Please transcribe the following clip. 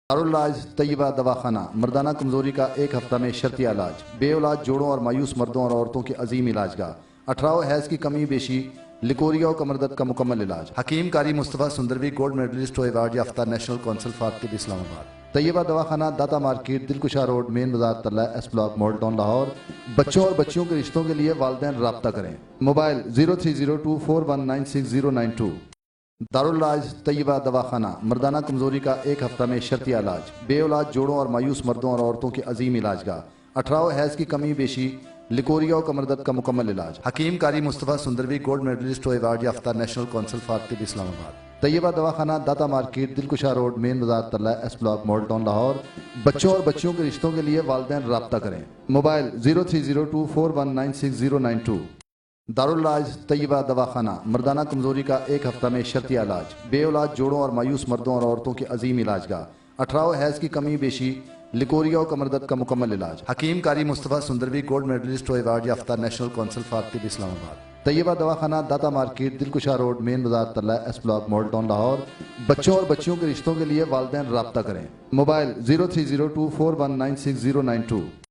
दारुल-इलाज तैयबा दवाखाना मर्दाना कमजोरी का एक हफ्ता में शर्ती इलाज, बे औलाद जोड़ों और मायूस मर्दों और औरतों की अजीम इलाज का 18 हैज की कमी बेशी, लिकोरिया और कमर दर्द का मुकम्मल इलाज। हकीम कारी मुस्तफ़ा सुंदरवी गोल्ड मेडलिस्ट और अवार्ड याफ्ता नेशनल काउंसिल फॉर तिब इस्लामाबाद। तैयबा दवाखाना Data market Dilkusha road main बाजार तल्ला S block model town Lahore. बच्चों और बच्चियों के रिश्तों के लिए वालिदैन राब्ता करें। मोबाइल 030241969092। दारुल-इलाज तैयबा दवाखाना मर्दाना कमजोरी का एक हफ्ता में शर्ती इलाज, बे औलाद जोड़ों और मायूस मर्दों और औरतों की अजीम इलाज का 18 हैज की कमी बेशी, लिकोरिया और कमर दर्द का मुकम्मल इलाज। हकीम कारी मुस्तफ़ा सुंदरवी गोल्ड मेडलिस्ट और अवार्ड याफ्ता नेशनल काउंसिल फॉर तिब इस्लामाबाद। तैयबा दवाखाना Data market Dilkusha road main बाजार तल्ला S block model town Lahore. बच्चों और बच्चियों के रिश्तों के लिए वालिदैन राब्ता करें। मोबाइल 030241969092। दारुल-इलाज तैयबा दवाखाना मर्दाना कमजोरी का एक हफ्ता में शर्ती इलाज, बे औलाद जोड़ों और मायूस मर्दों और औरतों की अजीम इलाज का 18 हैज की कमी बेशी, लिकोरिया और कमर दर्द का मुकम्मल इलाज। हकीम कारी मुस्तफ़ा सुंदरवी गोल्ड मेडलिस्ट और अवार्ड याफ्ता नेशनल काउंसिल फॉर तिब इस्लामाबाद। तैयबा दवाखाना Data market Dilkusha road main बाजार तल्ला S block model town Lahore. बच्चों और बच्चियों के रिश्तों के लिए वालिदैन राब्ता करें। मोबाइल 030241969092।